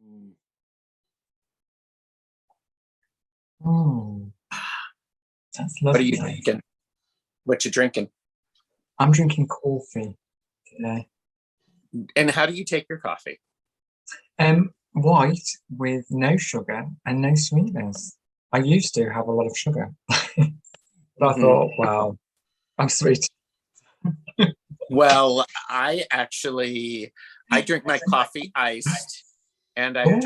Mm. Oh, that's What are you lovely. drinking? What you drinking? I'm drinking coffee today. And how do you take your coffee? White with no sugar and no sweetness. I used to have a lot of sugar, but I Hmm. thought, wow, I'm sweet. Well, I drink my coffee iced, and Oh, I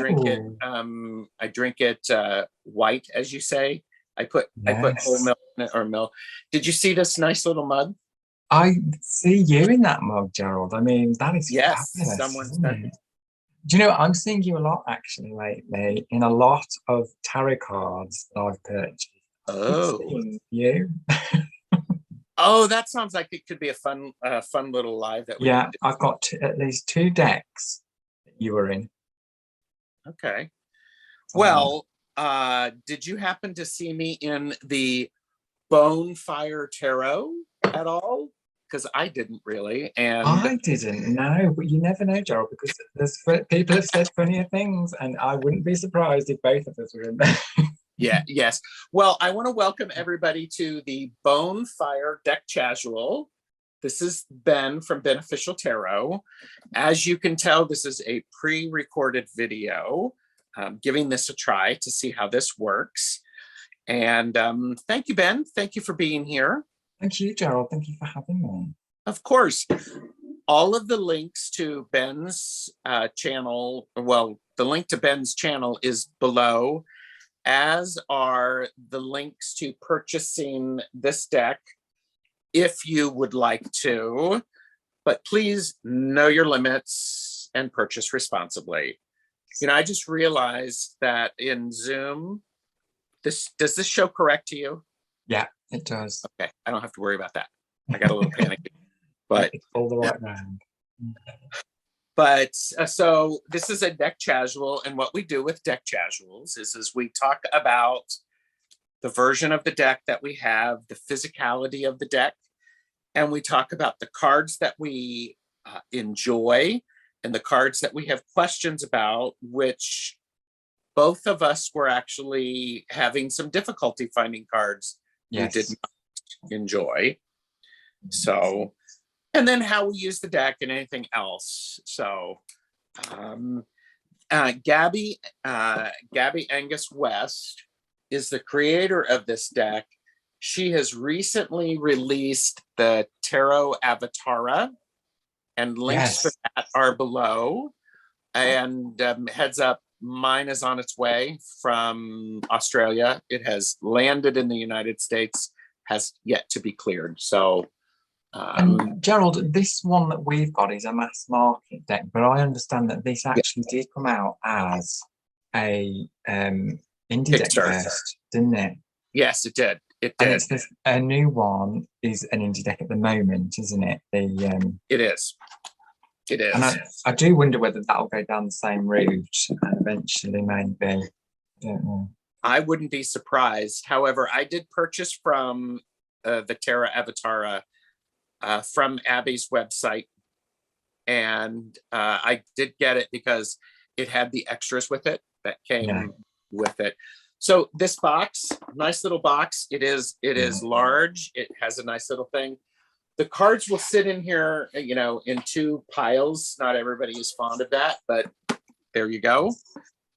drink it white, as you say. I put whole yes. milk in it, or milk. Did you see this nice little mug? I see you in that mug, Gerald. I mean, that is Yes, fabulous, someone isn't sent. it? Do you know, I'm seeing you a lot actually lately in a lot of tarot cards that I've purchased. Keep Oh, seeing you. oh, that sounds like it could be a fun little live that we Yeah, could do. I've got at least two decks that you were in. Okay. Um, Well, did you happen to see me in the Bonefire Tarot at all? Because I didn't really. And I didn't know, but you never know, Gerald, because people have said funnier things, and I wouldn't be surprised if both of us were in there. yeah, yes. Well, I want to welcome everybody to the Bonefire Deck Casual. This is Ben from Beneficial Tarot. As you can tell, this is a pre-recorded video, giving this a try to see how this works. And thank you, Ben. Thank you for being here. Thank you, Gerald. Thank you for having me. Of course, all of the links to Ben's channel, well, the link to Ben's channel is below, as are the links to purchasing this deck if you would like to. But please know your limits and purchase responsibly. I just realized that in Zoom, does this show correct to you? Yeah, it does. Okay, I don't have to worry about that. I got a little panicky, Yeah, but it's all the right round. so this is a deck casual, and what we do with deck casuals is we talk about the version of the deck that we have, the physicality of the deck, and we talk about the cards that we enjoy and the cards that we have questions about, which both of us were actually having some difficulty finding cards we did Yes. not enjoy. So, and then how we use the deck and anything else. So, um, Gabi Angus West is the creator of this deck. She has recently released the Tarot Avatara, and links for Yes. that are below. And heads up, mine is on its way from Australia. It has landed in the United States, has yet to be cleared. So, And Gerald, this one that we've got is a mass market deck, but I understand that this yeah, actually did come out as a indie deck Kickstarter. first, didn't it? Yes, it did. It And did. it's this a new one is an indie deck at the moment, isn't it? It is. It And is. I do wonder whether that'll go down the same route eventually, maybe. I don't know. I wouldn't be surprised. However, I did purchase from the Terra Avatara from Abby's website, and I did get it because it had the extras with it that Yeah, came with it. So this box, nice little box. It is yeah. large. It has a nice little thing. The cards will sit in here, in two piles. Not everybody is fond of that, but there you go.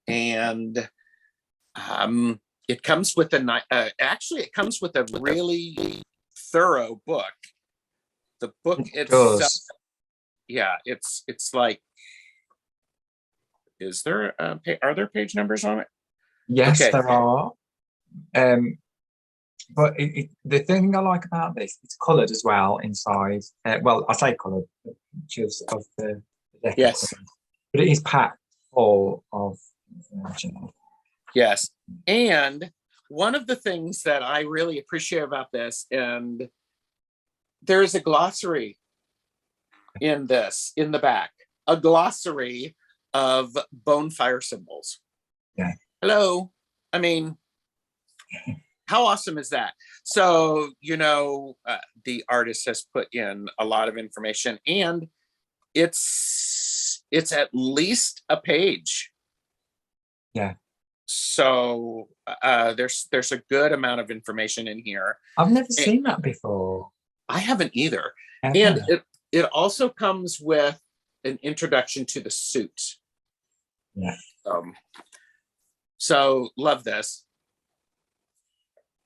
And it comes with actually it comes with a really thorough book. The book It itself, does. yeah, it's like, are there page numbers on it? Yes, Okay. there are. Um, but the thing I like about this, it's coloured as well inside. Well, I say coloured, pictures of the deck are Yes. coloured, but it is packed full of information. Yes. And one of the things that I really appreciate about this, and there is a glossary in the back, a glossary of bonefire symbols. Yeah. Hello. I mean, how awesome is that? So, the artist has put in a lot of information, and it's at least a page Yeah. So there's a good amount of information in here. I've never And seen that before. I haven't either. And Ever. it also comes with an introduction to the suit. Yeah. So love this.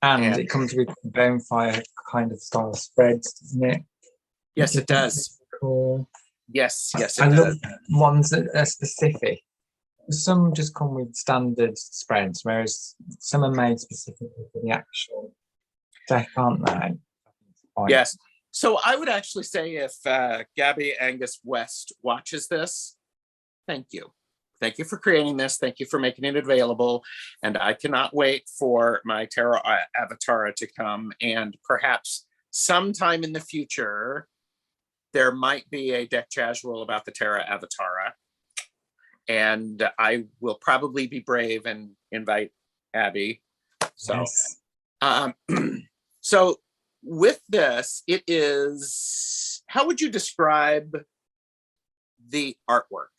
And it comes with Bonefire kind of style spreads, doesn't it? Yes, it does. Cool. Yes, yes, I it love does. ones that are specific. Some just come with standard spreads, whereas some are made specifically for the actual deck, aren't they? Yes. So I would actually say if Gabi Angus West watches this, thank you. Thank you for creating this. Thank you for making it available. And I cannot wait for my tarot avatar to come. And perhaps sometime in the future, there might be a deck casual about the tarot avatar. And I will probably be brave and invite Abby. So, yes. So with this, it is, how would you describe the artwork?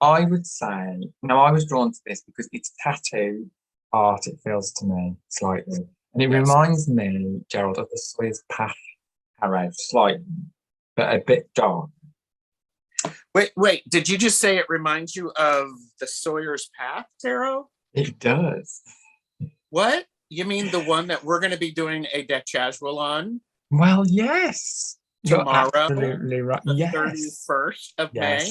I would say, no, I was drawn to this because it's tattoo art, it feels to me, slightly. And it reminds me, Gerald, of the Sawyer's Path tarot, slightly, but a bit dark. Wait, did you just say it reminds you of the Sawyer's Path tarot? It does. What? You mean the one that we're going to be doing a deck casual on? Well, yes. Tomorrow, absolutely right. The yes. 31st of May?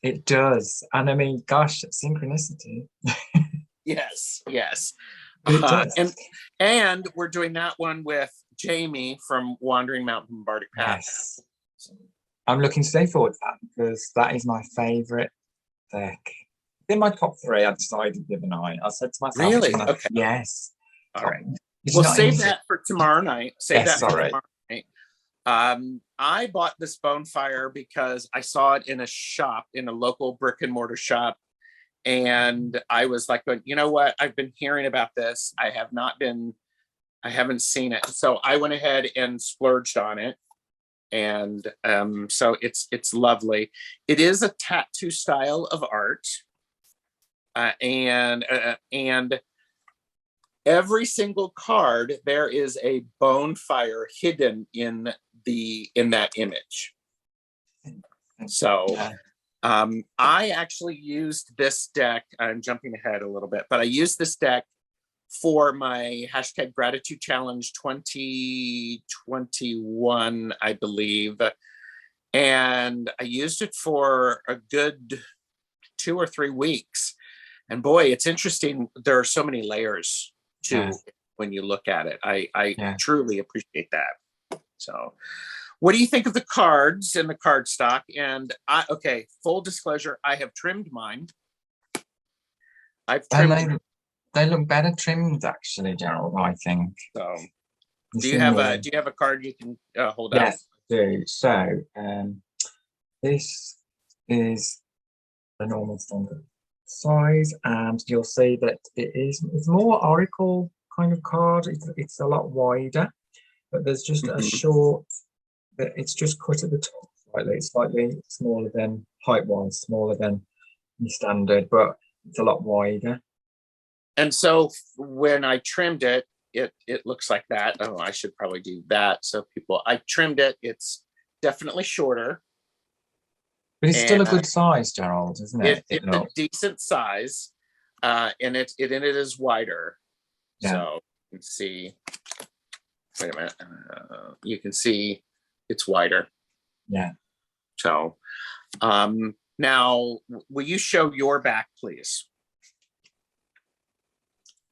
It does. And I mean, gosh, synchronicity. Yes, yes. It does. And we're doing that one with Jamie from Wandering Mountain Bardic Path. Yes. I'm looking so forward to that because that is my favorite deck. In my top 3, I decided the other night. I said to myself, really? Okay. Yes. All right. We'll save that for tomorrow night. For tomorrow night. I bought this Bonefire because I saw it in a shop, in a local brick and mortar shop. And I was like, you know what? I've been hearing about this. I haven't seen it. So I went ahead and splurged on it. And so it's lovely. It is a tattoo style of art. And every single card, there is a Bonefire hidden in that image. So I actually used this deck. I'm jumping ahead a little bit, but I used this deck for my #gratitude challenge 2021, I believe. And I used it for a good 2 or 3 weeks. And boy, it's interesting. There are so many layers to when you look at it. I truly appreciate that. So what do you think of the cards and the card stock? And okay, full disclosure, I have trimmed mine. I've trimmed. They look better trimmed, actually, Gerald, I think. So do you have a card you can hold up? Yes, I do. So this is a normal standard size, and you'll see that it's more oracle kind of card. It's a lot wider, but there's just a short, it's just cut at the top slightly smaller than height-wise, smaller than the standard, but it's a lot wider. And so when I trimmed it, it looks like that. Oh, I should probably do that. So I trimmed it. It's definitely shorter. But it's still a good size, Gerald, isn't it? It's a decent size. And it is wider. Yeah. So you can see, wait a minute. You can see it's wider. Yeah. So now, will you show your back, please?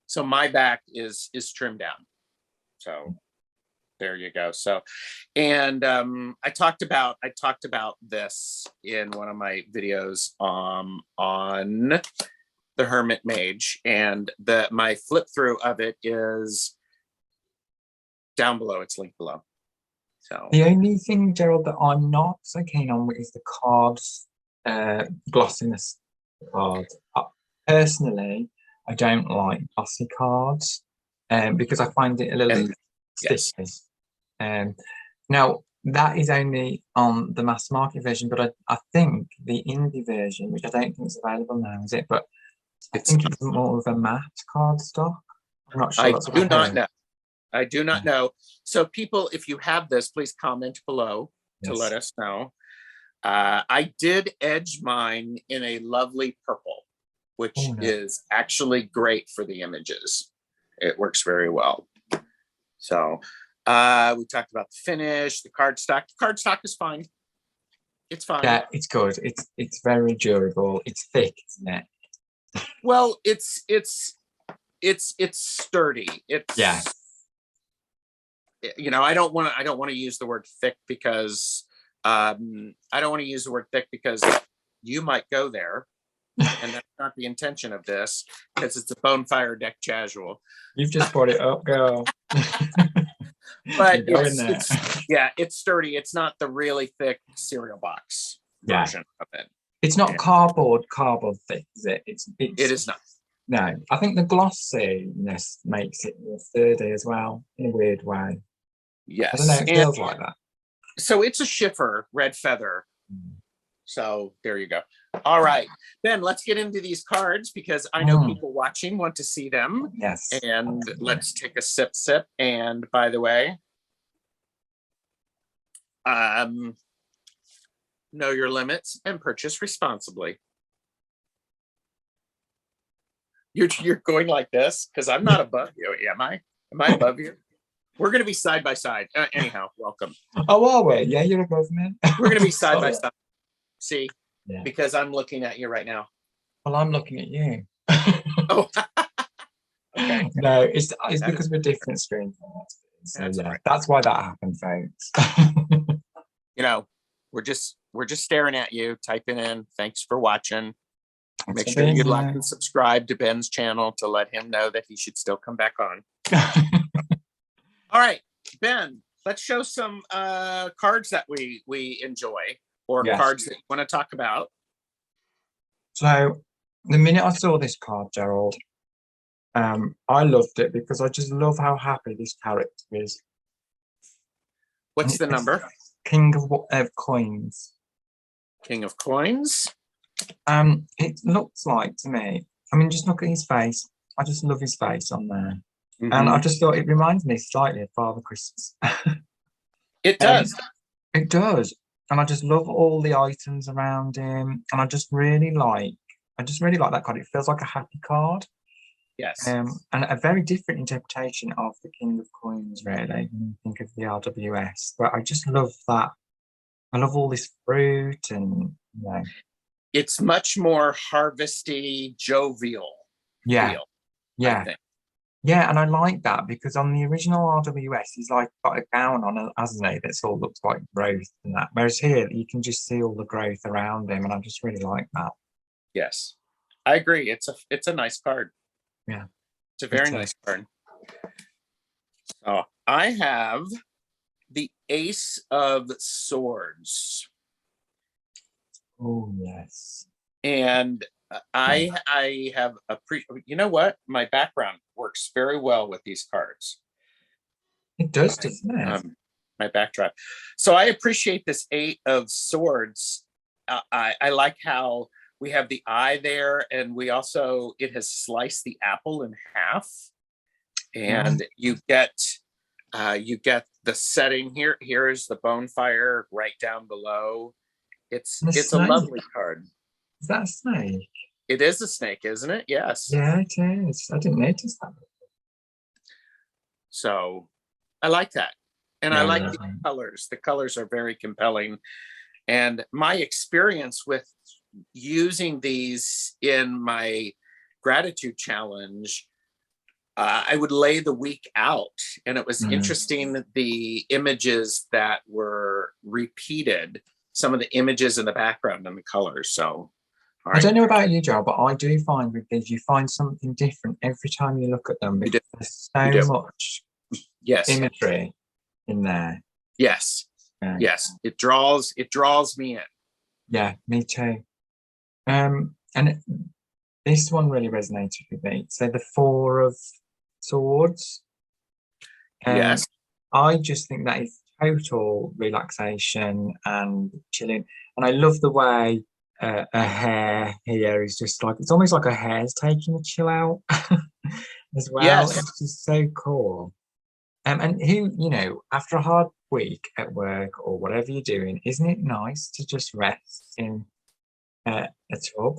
So my back is trimmed down. So there you go. So, and I talked about this in one of my videos on the Hermit Mage, and my flip through of it is down below. It's linked below. So the only thing, Gerald, that I'm not so keen on is the cards glossiness cards. Personally, I don't like glossy cards because I find it a little bit sticky. Now, that is only on the mass market version, but I think the indie version, which I don't think is available now, is it? But I think it's more of a matte cardstock. I'm not sure. I That's what do I've not heard. know. I do not know. So people, if you have this, please comment below to Yes. let us know. I did edge mine in a lovely purple, which Oh, no. is actually great for the images. It works very well. So we talked about the finish, the cardstock. The cardstock is fine. It's fine. Yeah, it's good. It's very durable. It's thick, isn't it? Well, it's sturdy. It's, Yeah. you know, I don't want to use the word thick because I don't want to use the word thick because you might go there, and that's not the intention of this, because it's a Bonefire deck casual. You've just brought it up, girl. But it's sturdy. It's not the really thick cereal box version of it. It's not cardboard thick, is it? It is not. No, I think the glossiness makes it more sturdy as well, in a weird way. Yes. I don't know, it feels like that. So it's a Schiffer red feather. So there you go. All right, Ben, let's get into these cards because I know people watching want to see them. Yes. And let's take a sip. And by the way, know your limits and purchase responsibly. You're going like this because I'm not above you, am I? Am I above you? We're going to be side by side. Anyhow, welcome. Oh, are we? Yeah, you're above me. We're going to be side by side. See, yeah. Because I'm looking at you right now. Well, I'm looking at you. Oh, okay. No, it's because we're different screens. So yeah, right. That's why that happened, folks. You know, we're just staring at you, typing in. Thanks for watching. Make sure you like and subscribe to Ben's channel to let him know that he should still come back on. All right, Ben, let's show some cards that we enjoy or cards that you want to talk about. So the minute I saw this card, Gerald, I loved it because I just love how happy this character is. What's the number? King of Coins. King of Coins. It looks like to me. I mean, just look at his face. I just love his face on there, and I just thought it reminds me slightly of Father Christmas. It does. It does, and I just love all the items around him, and I just really like that card. It feels like a happy card. Yes. And a very different interpretation of the King of Coins, really. When you think of the RWS, but I just love that. I love all this fruit, and you know. It's much more harvesty, jovial. Yeah. Feel, yeah. Yeah, and I like that because on the original RWS, he's like got a gown on, hasn't he? That's all looks like growth and that. Whereas here, you can just see all the growth around him, and I just really like that. Yes, I agree. It's a nice card. Yeah, it's a very nice card. So I have the Ace of Swords. Oh yes. And I have you know what? My background works very well with these cards. It does, doesn't it? My backdrop. So I appreciate this Eight of Swords. I like how we have the eye there, and we also, it has sliced the apple in half. And you get the setting here. Here is the bonfire right down below. It's a lovely card. Is that a snake? It is a snake, isn't it? Yes. Yeah, it is. I didn't notice that. So I like that. And I like the colors. The colors are very compelling. And my experience with using these in my gratitude challenge, I would lay the week out. And it was interesting, the images that were repeated, some of the images in the background and the colors. So I don't know about you, Joe, but I do find with these, you find something different every time you look at them. There's so much imagery in there. Yes. Yes. It draws me in. Yeah, me too. And this one really resonated with me. So the Four of Swords. Yes. I just think that is total relaxation and chilling. And I love the way a hare here is just like, it's almost like a hare's taking a chill out as well. Yes. It's just so cool. And who, you know, after a hard week at work or whatever you're doing, isn't it nice to just rest in a tub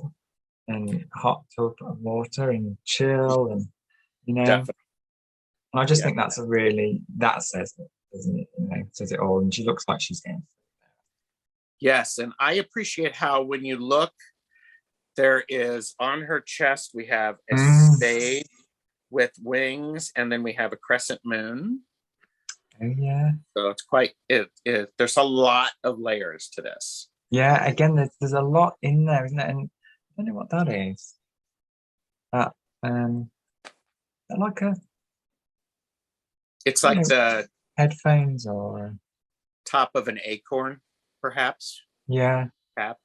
and hot tub of water and chill and, you know, Definitely. and I just Yeah. think that's a really, that says it, doesn't it? You know, says it all. And she looks like she's getting. Yes. And I appreciate how when you look, there is on her chest, we have a spade with wings, and then we have a crescent moon. Oh yeah. So it's quite there's a lot of layers to this. Yeah, again, there's a lot in there, isn't it? And I don't know what that is. That like a, It's you like know, the headphones or top of an acorn, perhaps. yeah. Cap.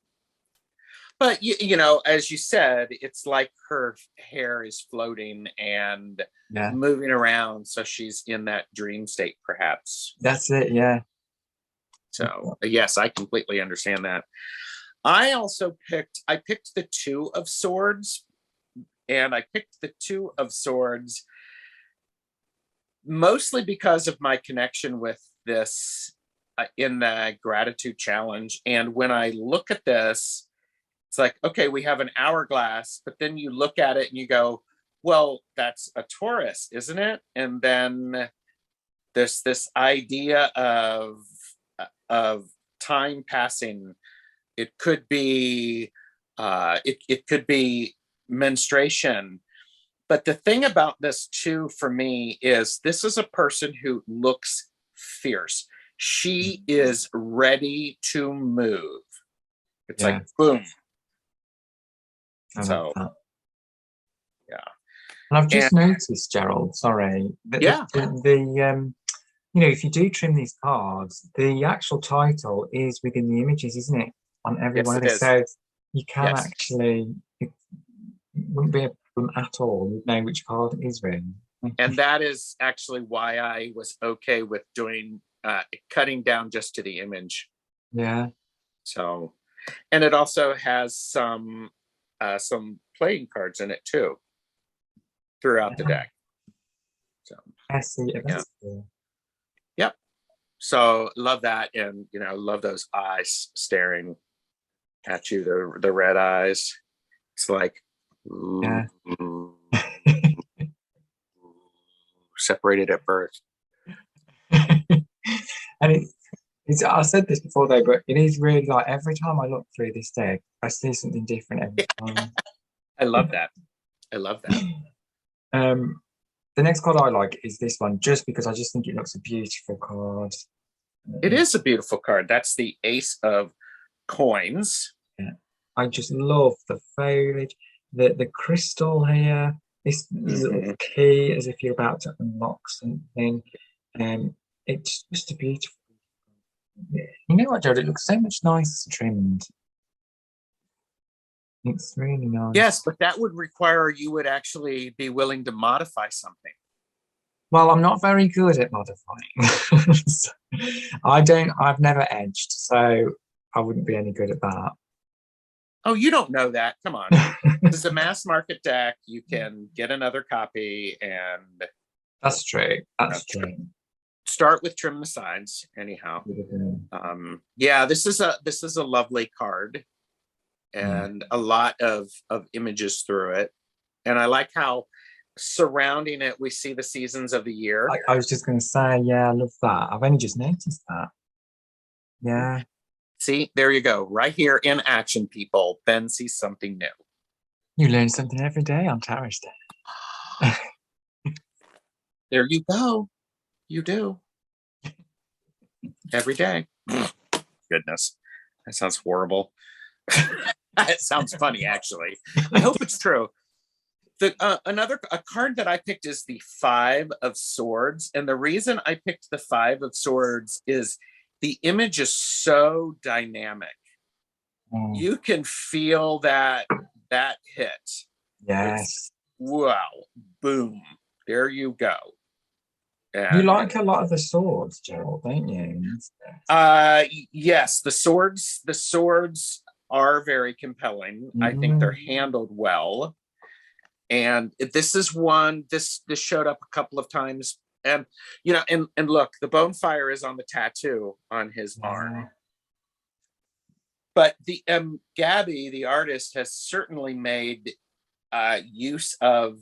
But you know, as you said, it's like her hair is floating and Yeah. moving around, so she's in that dream state, perhaps. That's it, yeah. So yes, I completely understand that. I picked the Two of Swords, and I picked the Two of Swords mostly because of my connection with this in the gratitude challenge. And when I look at this, it's like, okay, we have an hourglass, but then you look at it and you go, well, that's a Taurus, isn't it? And then there's this idea of time passing. It could be it could be menstruation. But the thing about this too for me is this is a person who looks fierce. She is ready to move. It's like boom. So yeah. And I've just noticed, Gerald, sorry, that you know, if you do trim these cards, the actual title is within the images, isn't it? On every one of these. So you can actually, it wouldn't be a problem at all. You'd know which card it is really. And that is actually why I was okay with doing cutting down just to the image. Yeah. So, and it also has some playing cards in it too throughout the deck. So I see. Yeah. Yep. So love that, and you know, love those eyes staring at you, the red eyes. It's like yeah. Separated at birth. And it's I said this before though, but it is really like every time I look through this deck, I see something different every time. I love that. I love that. The next card I like is this one, just because I just think it looks a beautiful card. It is a beautiful card. That's the Ace of Coins. Yeah. I just love the foliage, the crystal here, this little key as if you're about to unlock something. It's just a beautiful. You know what, Jared? It looks so much nicer trimmed. It's really nice. Yes, but that would require you would actually be willing to modify something. Well, I'm not very good at modifying. I've never edged, so I wouldn't be any good at that. Oh, you don't know that. Come on. This is a mass market deck. You can get another copy, and that's true. That's true. Start with trim the sides, anyhow. Yeah, this is a lovely card, and a lot of images through it. And I like how surrounding it we see the seasons of the year. I was just going to say, yeah, I love that. I've only just noticed that. Yeah. See, there you go. Right here in action, people. Ben sees something new. You learn something every day on Tarot Day. There you go. You do. Every day. Goodness. That sounds horrible. It sounds funny, actually. I hope it's true. A card that I picked is the Five of Swords. And the reason I picked the Five of Swords is the image is so dynamic. You can feel that hit. Yes. Wow. Boom. There you go. And, you like a lot of the swords, Gerald, don't you? Yes, the swords are very compelling. I think they're handled well. And this is one, this showed up a couple of times. And, you know, and look, the Bonefire is on the tattoo on his arm. But the Gabi, the artist, has certainly made use of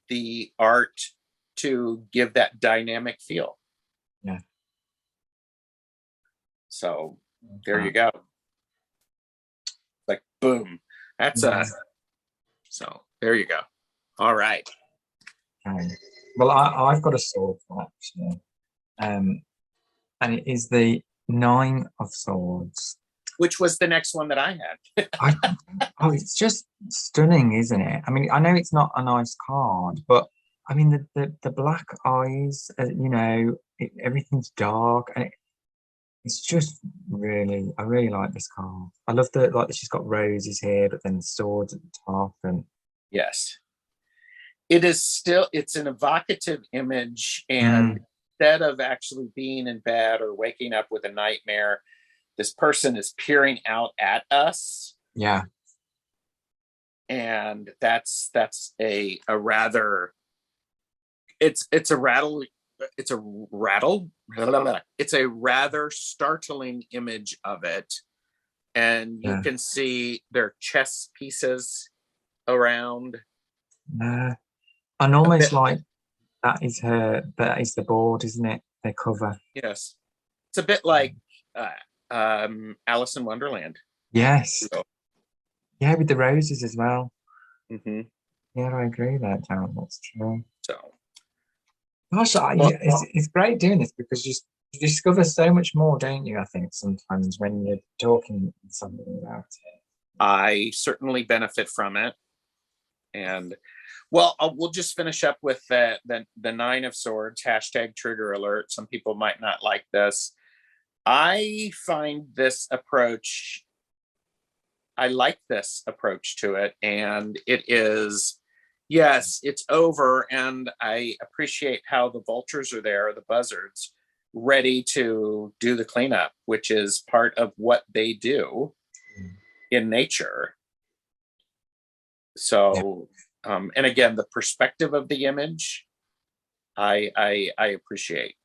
the art to give that dynamic feel. Yeah. So there you go. Like boom. That's so there you go. All right. Okay. Well, I've got a sword actually. And it is the 9 of Swords. Which was the next one that I had. Oh, it's just stunning, isn't it? I mean, I know it's not a nice card, but I mean, the black eyes, you know, everything's dark, and it's just really, I really like this card. I love like she's got roses here, but then swords at the top, and yes, it is still, it's an evocative image, and instead of actually being in bed or waking up with a nightmare, this person is peering out at us. Yeah. And that's a rather, it's a rather startling image of it. And you can see their chess pieces around. And almost like that is the board, isn't it? Their cover. Yes. It's a bit like Alice in Wonderland. Yes. So. Yeah, with the roses as well. Yeah, I agree there, Darren. That's true. So, gosh, it's great doing this because you discover so much more, don't you? I think sometimes when you're talking something about it. I certainly benefit from it, and well, we'll just finish up with the 9 of Swords hashtag trigger alert. Some people might not like this. I find this approach. I like this approach to it, and it is, yes, it's over, and I appreciate how the vultures are there, the buzzards, ready to do the cleanup, which is part of what they do in nature. So, and again, the perspective of the image, I appreciate.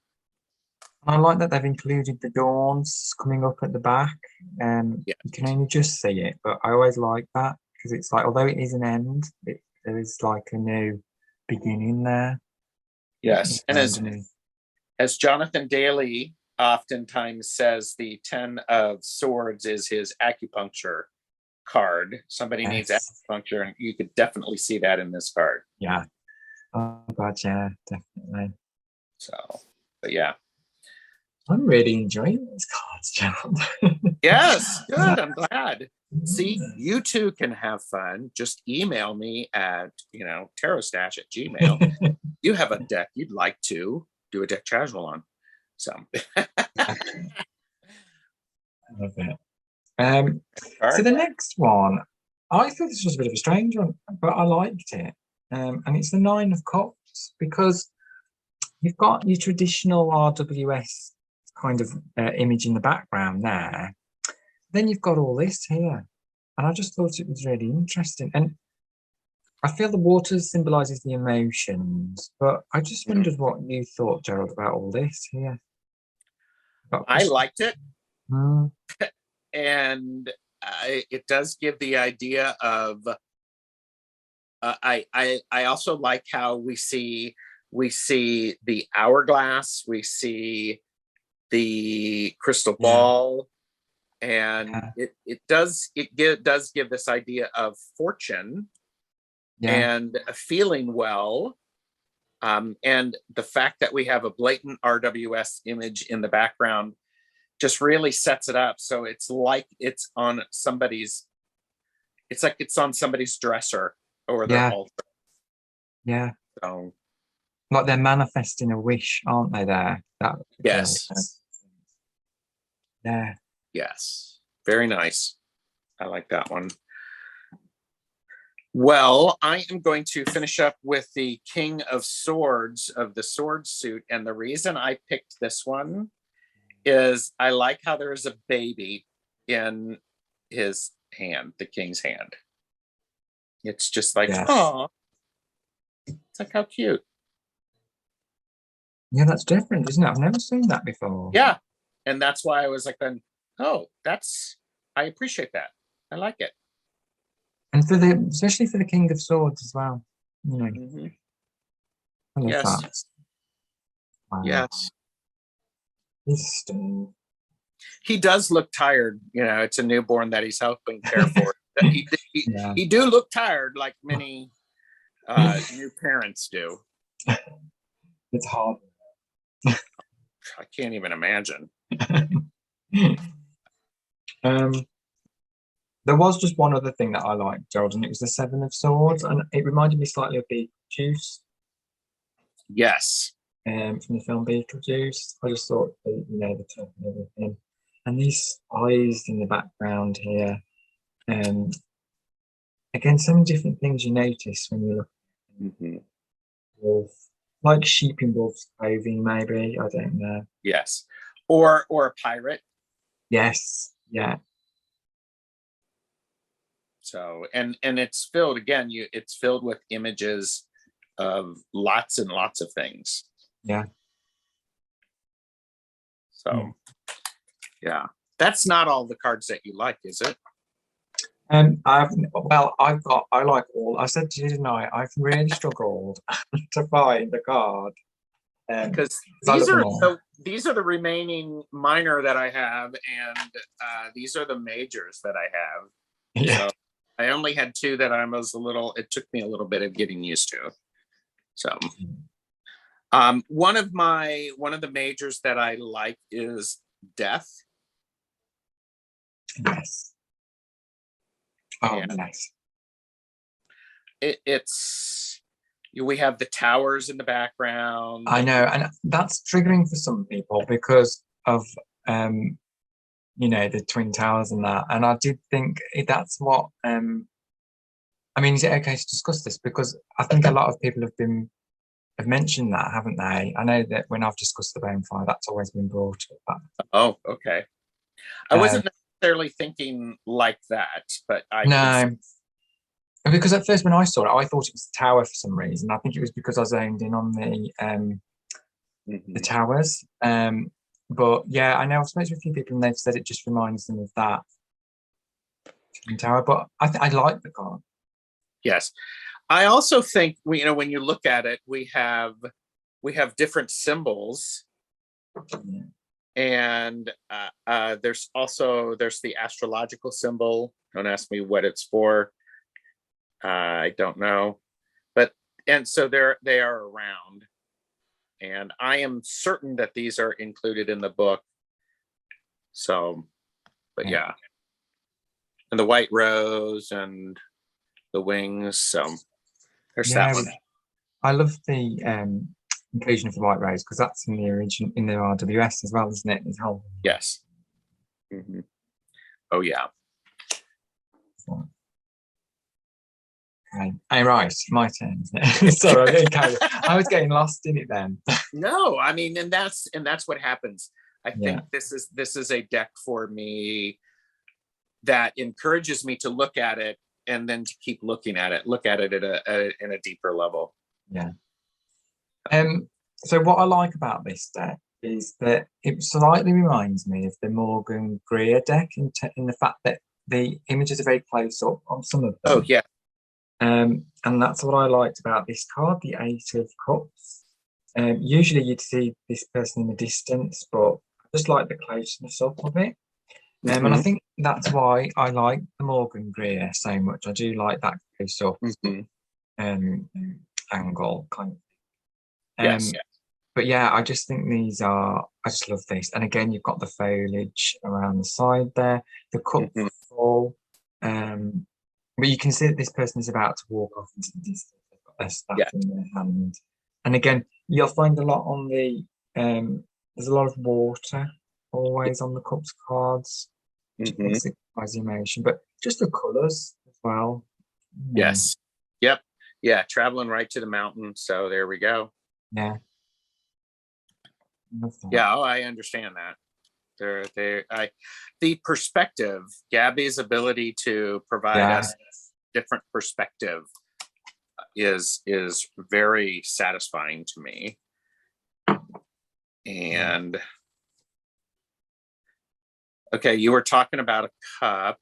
I like that they've included the dawns coming up at the back. You can only just see it, but I always like that because it's like, although it is an end, there is like a new beginning there. Yes, and as Jonathan Daly oftentimes says, the 10 of Swords is his acupuncture card. Somebody needs acupuncture, and you could definitely see that in this card. Yeah. Oh God, yeah, definitely. So, but yeah. I'm really enjoying these cards, John. Yes, good. I'm glad. See, you too can have fun. Just email me at, tarotstash@gmail. You have a deck you'd like to do a deck casual on. So I love it. So the next one, I thought this was a bit of a strange one, but I liked it. And it's the 9 of Cups, because you've got your traditional RWS kind of image in the background there. Then you've got all this here, and I just thought it was really interesting. And I feel the water symbolizes the emotions, but I just wondered what you thought, Gerald, about all this here. I liked it, and it does give the idea of. I also like how we see the hourglass, we see the crystal ball, and it does give this idea of fortune and feeling well, and the fact that we have a blatant RWS image in the background just really sets it up. So it's like it's on somebody's dresser or their altar. Yeah. So like they're manifesting a wish, aren't they? There. Yes. Yeah. Yes. Very nice. I like that one. Well, I am going to finish up with the King of Swords of the sword suit. And the reason I picked this one is I like how there is a baby in his hand, the king's hand. It's just like, Yes. oh, it's like how cute. Yeah, that's different, isn't it? I've never seen that before. Yeah. And that's why I was like, then, oh, I appreciate that. I like it. And especially for the King of Swords as well. You know, I love Yes. that. Wow. Yes. He does look tired. You know, it's a newborn that he's helping care for. He do look tired, like many new parents do. It's hard. I can't even imagine. There was just one other thing that I liked, Gerald, and it was the Seven of Swords, and it reminded me slightly of Beetlejuice. Yes. From the film Beetlejuice. I just thought, you know, the top and everything, and these eyes in the background here. Again, some different things you notice when you look. Wolf, like sheep in wolf's clothing, maybe. I don't know. Yes, or a pirate. Yes. Yeah. So and it's filled again. It's filled with images of lots and lots of things. Yeah. So yeah, that's not all the cards that you like, is it? I like all. I said to you tonight, I've really struggled to find the card. Because these are the remaining minor that I have, and these are the majors that I have. Yeah. So I only had two that it took me a little bit of getting used to. So one of the majors that I like is Death. Yes. Oh, and nice. We have the towers in the background. I know, and that's triggering for some people because of you know, the Twin Towers and that. And I did think that's what I mean, is it okay to discuss this? Because I think a lot of people have mentioned that, haven't they? I know that when I've discussed the Bonefire, that's always been brought up. Oh, okay. I wasn't necessarily thinking like that, but no. Because at first when I saw it, I thought it was the tower for some reason. I think it was because I zoned in on the towers. But yeah, I know I've spoken to a few people and they've said it just reminds them of that tower. But I like the card. Yes, I also think when you look at it, we have different symbols, and there's the astrological symbol. Don't ask me what it's for. I don't know, and so they are around. And I am certain that these are included in the book. So, but yeah. And the white rose and the wings. So there's that one. I love the inclusion of the white rose because that's in the origin in the RWS as well, isn't it? This whole. Yes. Oh yeah. Okay. Hey, right, my turn. Sorry, I was getting lost in it then. No, I mean, and that's what happens. I think this is a deck for me that encourages me to look at it and then to keep looking at it, in a deeper level. Yeah. So what I like about this deck is that it slightly reminds me of the Morgan Greer deck in the fact that the images are very close up on some of them. Oh yeah. And that's what I liked about this card, the Eight of Cups. Usually you'd see this person in the distance, but I just like the closeness up of it. And I think that's why I like the Morgan Greer so much. I do like that close up angle kind of. Yes. But yeah, I just think I just love this. And again, you've got the foliage around the side there, the cup full. But you can see that this person is about to walk off into the distance. They've got their staff in their hand. And again, you'll find a lot on the, there's a lot of water always on the cups cards, which signifies emotion, but just the colours as well. Yes. Yep. Yeah. Traveling right to the mountain. So there we go. Yeah. Yeah. Oh, I understand that. The perspective, Gabby's ability to provide us different perspective is very satisfying to me. And okay, you were talking about a cup.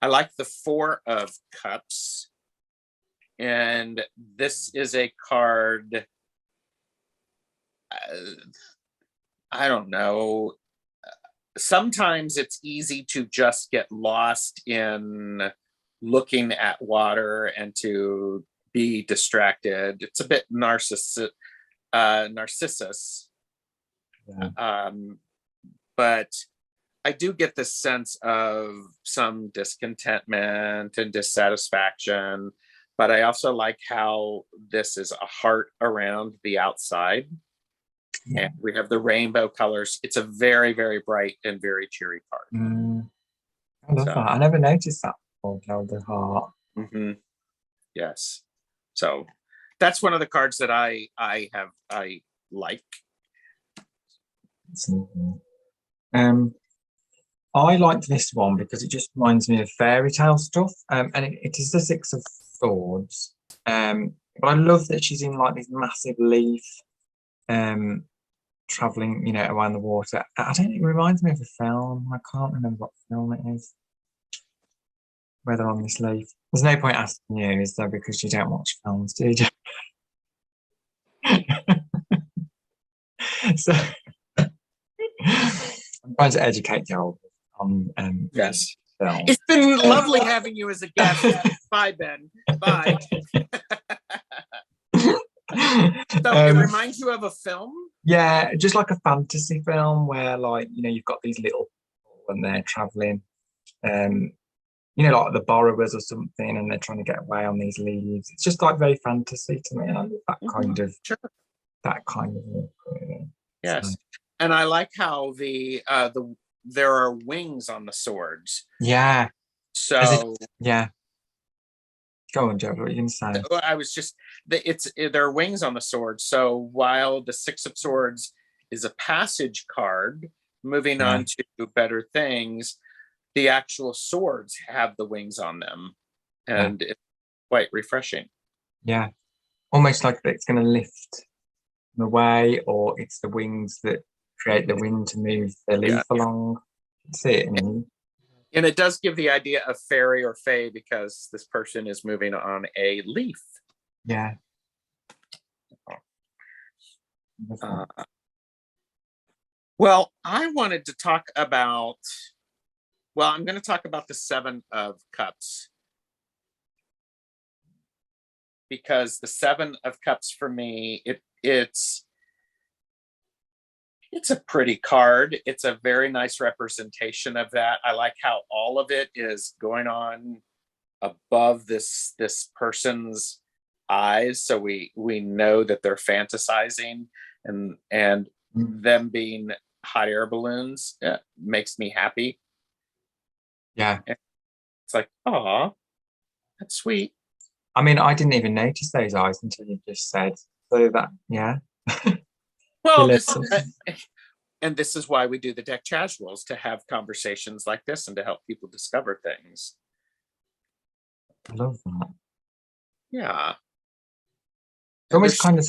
I like the Four of Cups. And this is a card, I don't know. Sometimes it's easy to just get lost in looking at water and to be distracted. It's a bit narcissus. But I do get this sense of some discontentment and dissatisfaction. But I also like how this is a heart around the outside. Yeah. And we have the rainbow colors. It's a very, very bright and very cheery card. I love that. I never noticed that before, the heart. Yes. So that's one of the cards that I like. I liked this one because it just reminds me of fairy tale stuff. And it is the Six of Swords. But I love that she's in like this massive leaf, traveling, you know, around the water. I don't know, it reminds me of a film. I can't remember what film it is. Where they're on this leaf. There's no point asking you, is there, because you don't watch films, do you? So I'm trying to educate you on yes. Film. It's been lovely having you as a guest. Bye, Ben. Bye. So it reminds you of a film? Yeah, just like a fantasy film where, like, you know, you've got these little people and they're traveling, you know, like the borrowers or something, and they're trying to get away on these leaves. It's just like very fantasy to me, and I love that kind of look, really. Yes, so. And I like how there are wings on the swords. Yeah. So yeah. Go on, Joe. What are you going to say? I was just there are wings on the sword. So while the Six of Swords is a passage card, moving on to better things, the actual swords have the wings on them, and it's quite refreshing. Yeah, almost like it's going to lift them away, or it's the wings that create the wind to move the leaf along. That's it. And it does give the idea of fairy or fae because this person is moving on a leaf. Yeah. Well, I wanted to talk about, I'm going to talk about the Seven of Cups. Because the Seven of Cups for me, it's a pretty card. It's a very nice representation of that. I like how all of it is going on above this person's eyes, so we know that they're fantasizing, and them being hot air balloons makes me happy. Yeah, it's like, oh, that's sweet. I mean, I didn't even notice those eyes until you just said so. That well, and this is why we do the deck casuals, to have conversations like this and to help people discover things. I love that. Yeah. It's almost kind of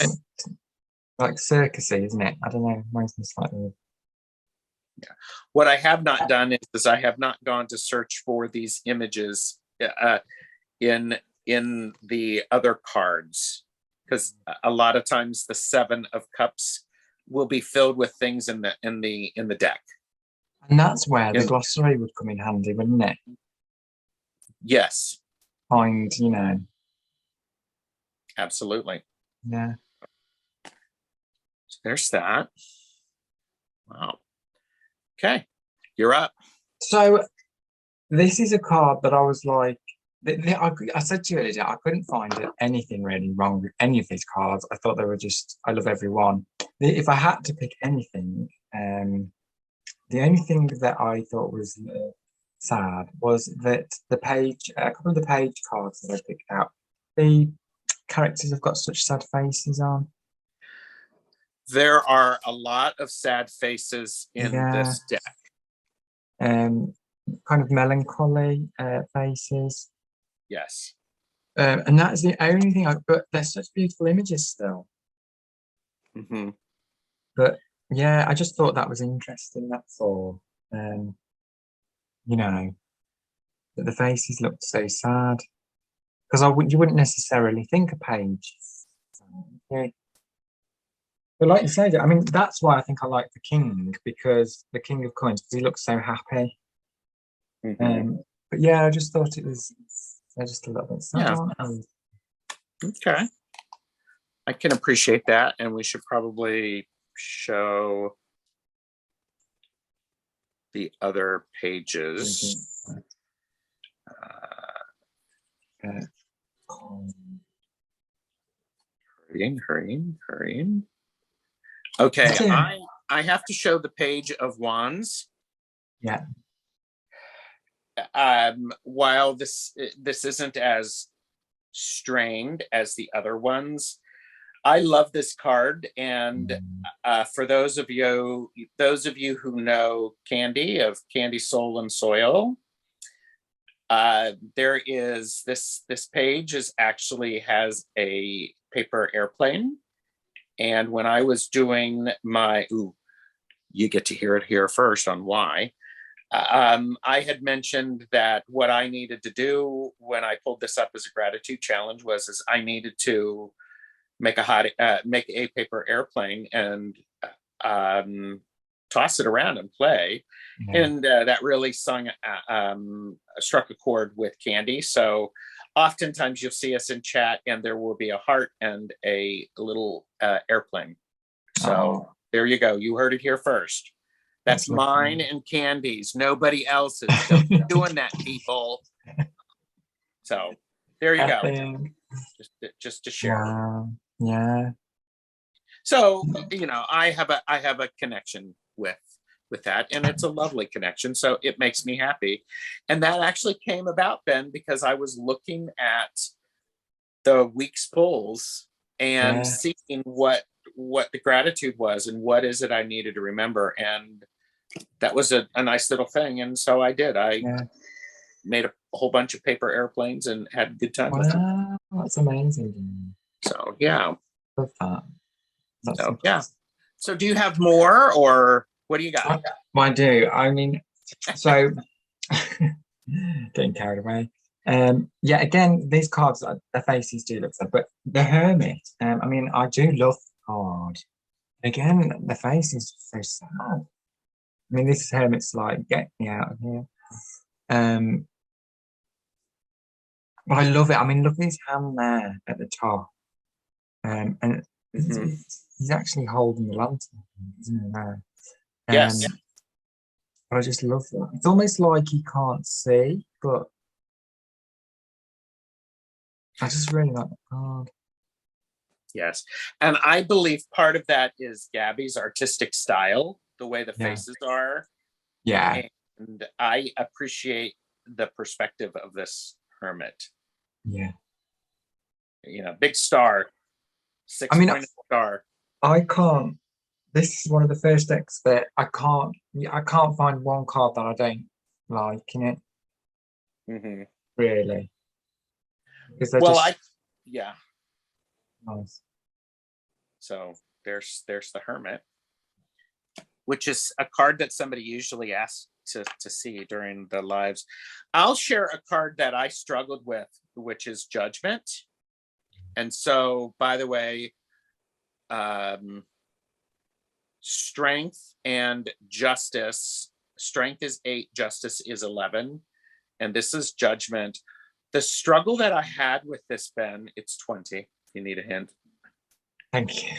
like circusy, isn't it? I don't know. Reminds me slightly. Yeah. What I have not done is I have not gone to search for these images in the other cards, because a lot of times the Seven of Cups will be filled with things in the deck, and that's where the glossary would come in handy, wouldn't it? Yes. Find, absolutely. Yeah. So there's that. Wow. Okay, you're up. So this is a card that I was like, I said to you earlier, I couldn't find anything really wrong with any of these cards. I thought they were just, I love every one. If I had to pick anything, the only thing that I thought was sad was that a couple of the page cards that I picked out, the characters have got such sad faces on. There are a lot of sad faces in Yeah. this deck. Kind of melancholy faces. Yes. And that's the only thing. But they're such beautiful images still. Mm-hmm. But yeah, I just thought that was interesting. That's all. You know, that the faces looked so sad because you wouldn't necessarily think a page. Yeah. But like you said, I mean, that's why I think I like the king, because the king of coins, because he looks so happy. Mm-hmm. But yeah, I just thought it was they're just a little bit sad. Yeah. Aren't Okay. I can appreciate that, and we should probably show the other pages. Hurrying. Okay, I have to show the page of wands. Yeah. While this isn't as strained as the other ones, I love this card, and for those of you who know Candy of Candy Soul and Soil, there is this page actually has a paper airplane, and when I was doing my you get to hear it here first on why. I had mentioned that what I needed to do when I pulled this up as a gratitude challenge was I needed to make a paper airplane and toss it around and play. Yeah. And that really struck a chord with Candy. So oftentimes you'll see us in chat and there will be a heart and a little airplane. So there you go. You heard it here first. That's mine and Candy's. Nobody else is doing that, people. So there you go. Just to share. Wow. Yeah. So I have a connection with that, and it's a lovely connection. So it makes me happy, and that actually came about, Ben, because I was looking at the week's pulls and seeing what the gratitude was and what is it I needed to remember, and that was a nice little thing. And so I did. I made a whole bunch of paper airplanes and had a good time with them. That's amazing. So yeah. Love that. So yeah. So do you have more, or what do you got? I do. I mean, so getting carried away. Yeah, again, these cards, their faces do look sad, but the Hermit, I mean, I do love the card. Again, the face is so sad. I mean, this Hermit's like, get me out of here. But I love it. I mean, look at his hand there at the top. And he's actually holding the lantern, isn't he, there? Yes. But I just love that. It's almost like he can't see, but I just really like the card. Yes. And I believe part of that is Gabi's artistic style, the way the faces are. Yeah. And I appreciate the perspective of this Hermit. Yeah. Big star. 6-point star. I can't. This is one of the first decks that I can't find one card that I don't like in it. Mm-hmm. Really. Yeah. Nice. So there's the Hermit, which is a card that somebody usually asks to see during the lives. I'll share a card that I struggled with, which is Judgment. And so, by the way, Strength and Justice. Strength is 8, Justice is 11, and this is Judgment. The struggle that I had with this, Ben, it's 20. You need a hint. Thank you.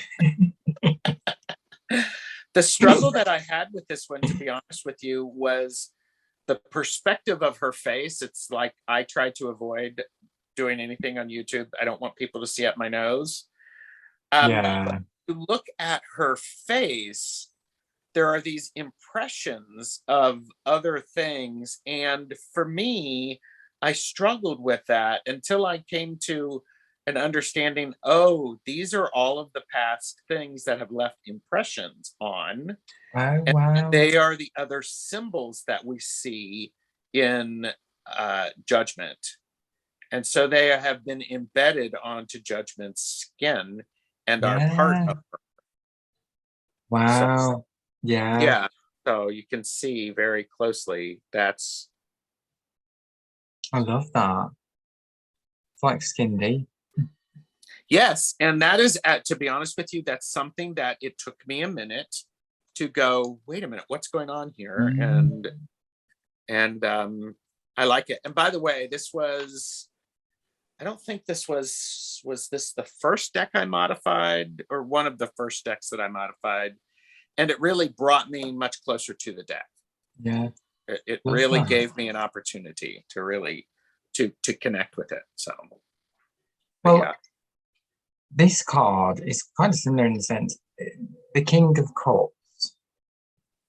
The struggle that I had with this one, to be honest with you, was the perspective of her face. It's like I try to avoid doing anything on YouTube. I don't want people to see up my nose. But to look at her face, there are these impressions of other things. And for me, I struggled with that until I came to and understanding, oh, these are all of the past things that have left impressions on. Oh, And wow. they are the other symbols that we see in Judgment. And so they have been embedded onto Judgment's skin and are part Yeah. of her. So, Wow. Yeah. yeah. So you can see very closely that's. I love that. It's like skin deep. Yes. And that is, to be honest with you, that's something that it took me a minute to go, wait a minute, what's going on here? And I like it. And by the way, this was, I don't think this was this the first deck I modified, or one of the first decks that I modified? And it really brought me much closer to the deck. Yeah. It Love really that. gave me an opportunity to really to connect with it. So, Well, yeah. this card is kind of similar in the sense, the King of Cups.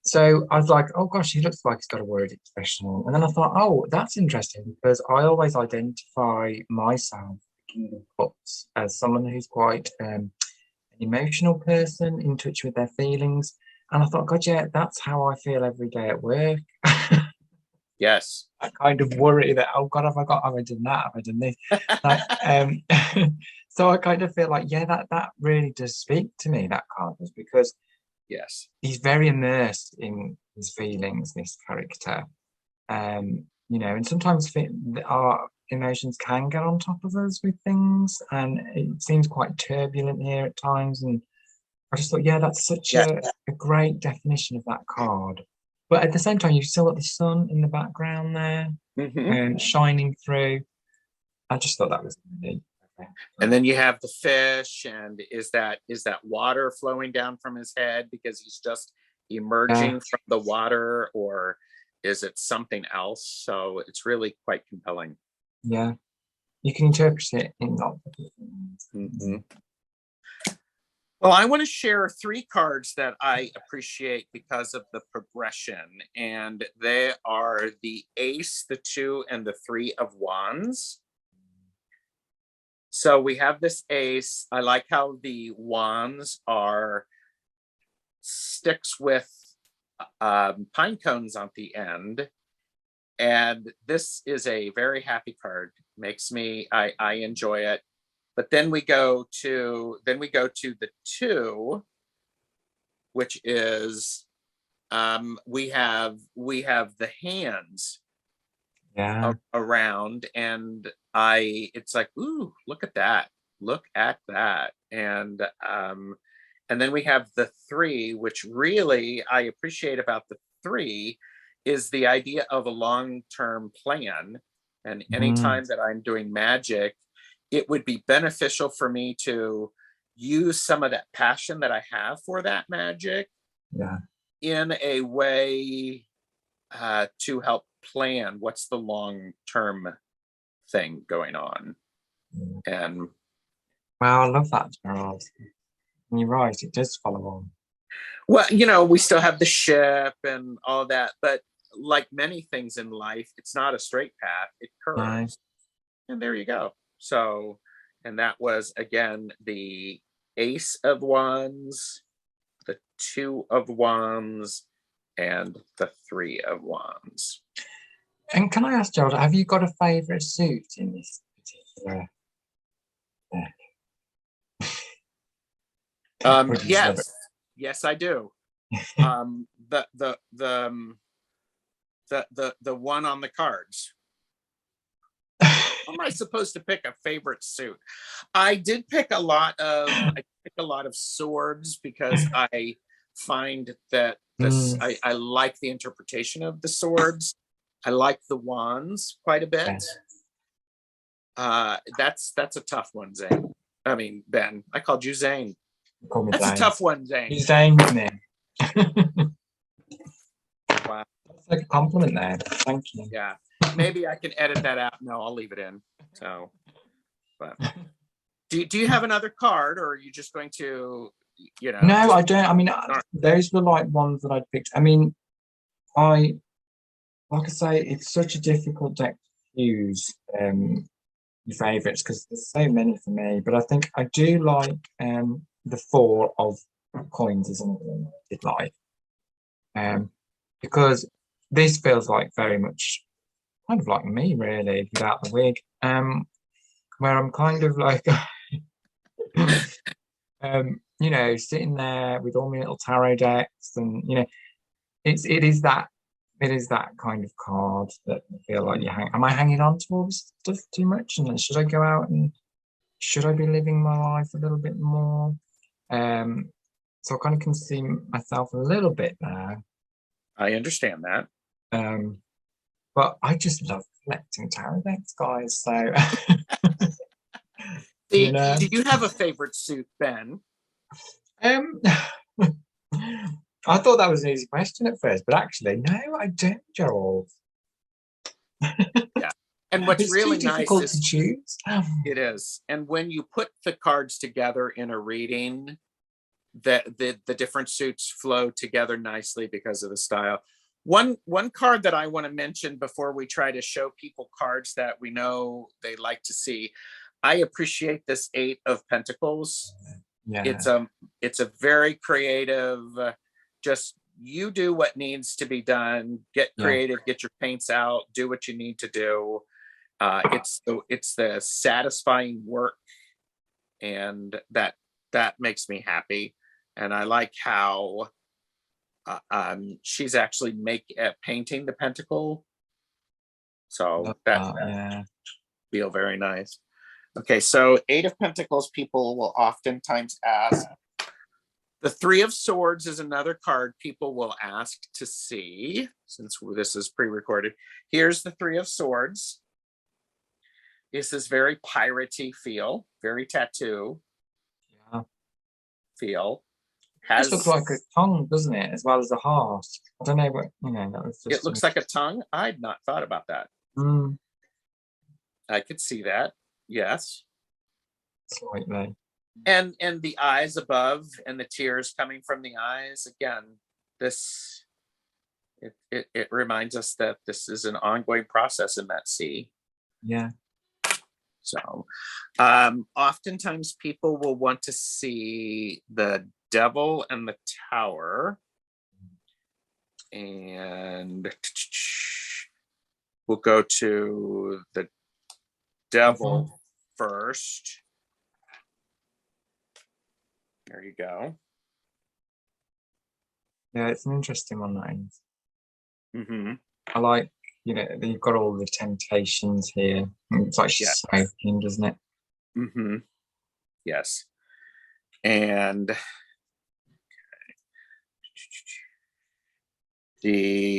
So I was like, oh gosh, he looks like he's got a worried expression on. And then I thought, oh, that's interesting, because I always identify myself, the King of Cups, as someone who's quite an emotional person, in touch with their feelings. And I thought, God, yeah, that's how I feel every day at work. Yes. I kind of worry that, oh God, have I done that? Have I done this? Like, so I kind of feel like, yeah, that really does speak to me, that card does, because Yes. he's very immersed in his feelings, this character. You know, and sometimes our emotions can get on top of us with things, and it seems quite turbulent here at times. And I just thought, yeah, that's such Yes. a great definition of that card. But at the same time, you've still got the sun in the background there, and shining through. I just thought that was really. And then you have the fish, and is that water flowing down from his head because he's just emerging from the water, or is it something else? So it's really quite compelling. Yeah, you can interpret it in lots of different ways. Well, I want to share 3 cards that I appreciate because of the progression, and they are the Ace, the 2, and the 3 of Wands. So we have this Ace. I like how the wands are sticks with pine cones on the end. And this is a very happy card. Makes me, I enjoy it. But then we go to the 2, which is we have the hands around, and it's like, ooh, look at that, and then we have the 3, which really I appreciate about the 3 is the idea of a long-term plan. And anytime that I'm doing magic, it would be beneficial for me to use some of that passion that I have for that magic in a way to help plan what's the long-term thing going on. And wow, I love that, Charles. And you're right, it does follow on. Well, you know, we still have the ship and all that, but like many things in life, it's not a straight path, it curves. And there you go. So, and that was again the Ace of Wands, the 2 of Wands, and the 3 of Wands. And can I ask, Gerald, have you got a favorite suit in this particular deck? Yes, I do. The one on the cards. How am I supposed to pick a favorite suit? I did pick a lot of swords because I find that this I like the interpretation of the swords. I like the wands quite a bit. That's a tough one, Zane. I mean, Ben. I called you Zane. That's a tough one, Zane. You Zane with me. Wow. That's like a compliment there. Thank you. Yeah. Maybe I can edit that out. No, I'll leave it in. So, but do you have another card, or are you just going to, you know? No, I don't. I mean, those were like ones that I'd picked. I mean, like I say, it's such a difficult deck to use. your favorites, because there's so many for me. But I think I do like the 4 of coins is another one I did like. Because this feels like very much kind of like me, really, without the wig. Where I'm kind of like you know, sitting there with all my little tarot decks, and you know, it is that kind of card that I feel like am I hanging on to all this stuff too much? And then should I go out and should I be living my life a little bit more? So I kind of can see myself a little bit there. I understand that. But I just love collecting tarot decks, guys. So See, you know. do you have a favorite suit, Ben? I thought that was an easy question at first, but actually, no, I don't, Gerald. Yeah. And what's It's really too nice difficult is to choose. it is. And when you put the cards together in a reading, the different suits flow together nicely because of the style. One card that I want to mention before we try to show people cards that we know they like to see. I appreciate this 8 of Pentacles. Yeah. It's a very creative, just you do what needs to be done, get creative, get your paints out, do what you need to do. It's the satisfying work, and that makes me happy. And I like how she's actually painting the pentacle, so that feel very nice. Okay, so 8 of Pentacles, people will oftentimes ask. The 3 of Swords is another card people will ask to see, since this is pre-recorded. Here's the 3 of Swords. This is very piratey feel, very tattoo feel. This looks like a tongue, doesn't it? As well as a heart. I don't know what, you know, that was just. It looks like a tongue. I'd not thought about that. I could see that. Yes. Slightly. And the eyes above and the tears coming from the eyes. Again, this it reminds us that this is an ongoing process in that sea. Yeah. So oftentimes people will want to see the Devil and the Tower. And we'll go to the Devil first. There you go. Yeah, it's an interesting one, that is. Mm-hmm. I like, you know, you've got all the temptations here. It's like she's smoking, doesn't it? Mm-hmm. Yes. And where's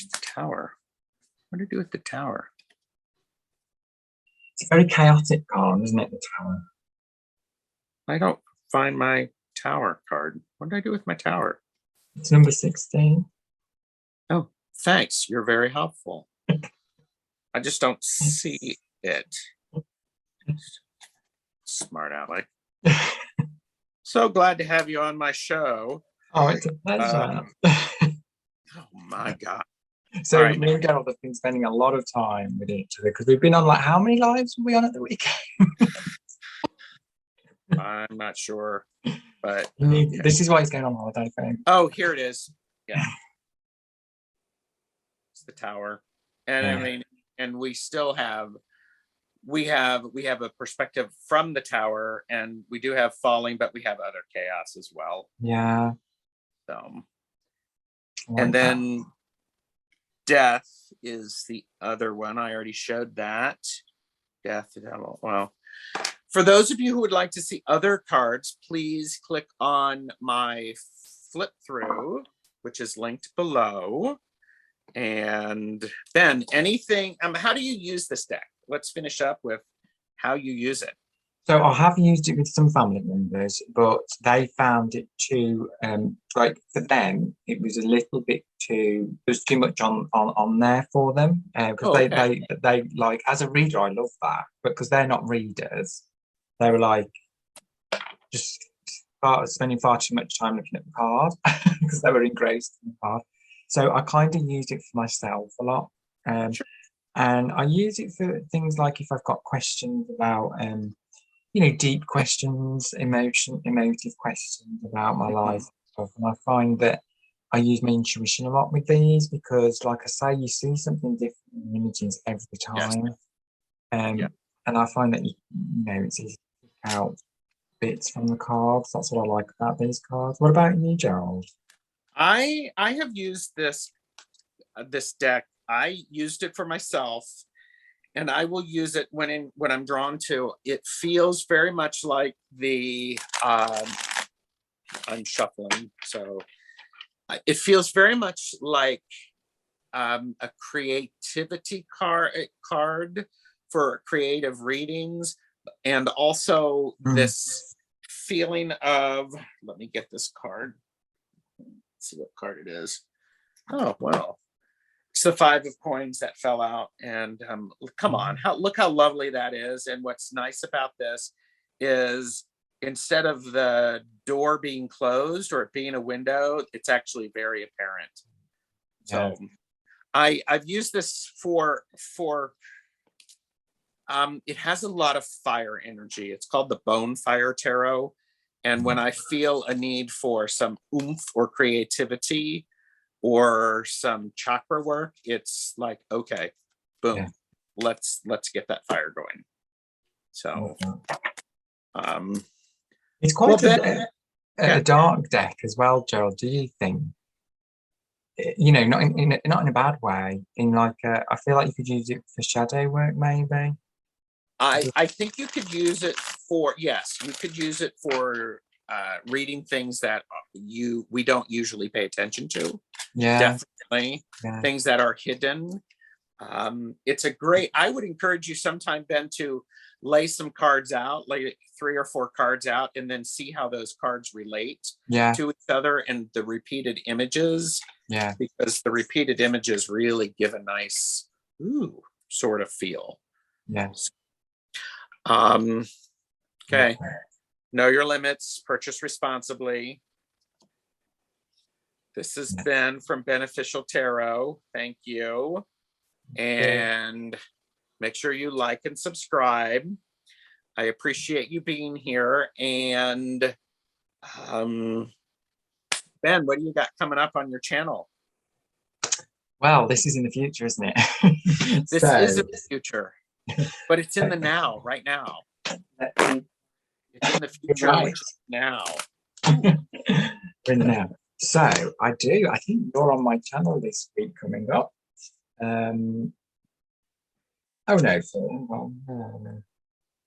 the Tower? What do I do with the Tower? It's a very chaotic card, isn't it, the Tower? I don't find my Tower card. What did I do with my Tower? It's number 16. Oh, thanks. You're very helpful. I just don't see it. Smart aleck. So glad to have you on my show. Oh, it's a pleasure. Oh my God. So right. Me and Gerald have been spending a lot of time with each other because we've been on, like, how many lives were we on at the weekend? I'm not sure, but this is why he's going on holiday, friend. Oh, here it is. Yeah. It's the Tower. And I mean, and we still have we have a perspective from the Tower, and we do have falling, but we have other chaos as well. Yeah. So and then Death is the other one. I already showed that. Death, well, for those of you who would like to see other cards, please click on my flip through, which is linked below. And Ben, anything, how do you use this deck? Let's finish up with how you use it. So I have used it with some family members, but they found it too, like for them, it was a little bit there's too much on there for them. Because they like, as a reader, I love that, but because they're not readers, they were like, just spending far too much time looking at the card because they were engrossed in the card. So I kind of used it for myself a lot. Sure. And I use it for things like if I've got questions about, you know, deep questions, emotive questions about my life and stuff. And I find that I use my intuition a lot with these because, like I say, you see something different in the images every Yes. time. Yeah. And I find that, you know, it's easy to pick out bits from the cards. That's what I like about these cards. What about you, Gerald? I have used this deck. I used it for myself, and I will use it when I'm drawn to. It feels very much like the I'm shuffling, so it feels very much like a creativity card for creative readings, and also this feeling of, let me get this card. Let's see what card it is. Oh, well, it's the 5 of coins that fell out. And come on, look how lovely that is. And what's nice about this is instead of the door being closed or it being a window, it's actually very apparent. So I've used this for it has a lot of fire energy. It's called the Bonefire Tarot. And when I feel a need for some oomph or creativity or some chakra work, it's like, okay, boom, let's get that fire going. So it's quite a dark deck as well, Gerald. Do you think? You know, not in a bad way. In like, I feel like you could use it for shadow work, maybe. I think you could use it for, yes, you could use it for reading things that we don't usually pay attention to. Definitely. Things that are hidden. It's a great, I would encourage you sometime, Ben, to lay some cards out, lay 3 or 4 cards out, and then see how those cards relate to each other and the repeated images. Because the repeated images really give a nice sort of feel. Okay. Know your limits, purchase responsibly. This has been from Beneficial Tarot. Thank you. And make sure you like and subscribe. I appreciate you being here. And Ben, what do you got coming up on your channel? Well, this is in the future, isn't it? This is in the future, but it's in the now, right now. It's in the future, which is now. In now. So I think you're on my channel this week coming up. Oh no, well,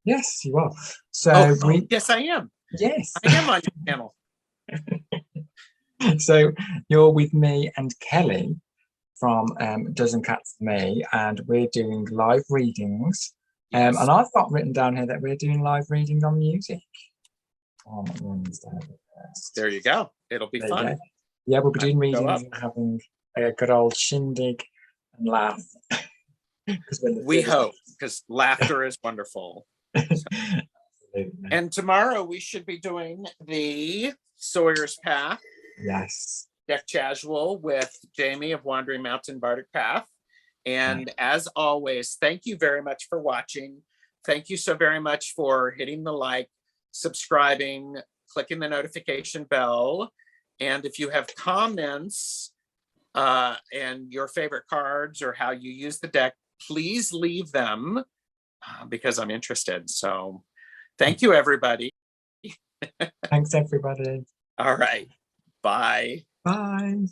yes, you are. So yes, I am. Yes, I am on your channel. So you're with me and Kelly from Dozen Cats for Me, and we're doing live readings. And I've got written down here that we're doing live readings on music on Wednesday. There you go. It'll be fun. Yeah, we'll be doing readings and having a good old shindig and laugh. We hope, because laughter is wonderful. And tomorrow we should be doing the Sawyer's Path. Yes. Deck Casual with Jamie of Wandering Mountain Bardic Path. And as always, thank you very much for watching. Thank you so very much for hitting the like, subscribing, clicking the notification bell. And if you have comments and your favorite cards or how you use the deck, please leave them because I'm interested. So thank you, everybody. Thanks, everybody. All right. Bye. Bye.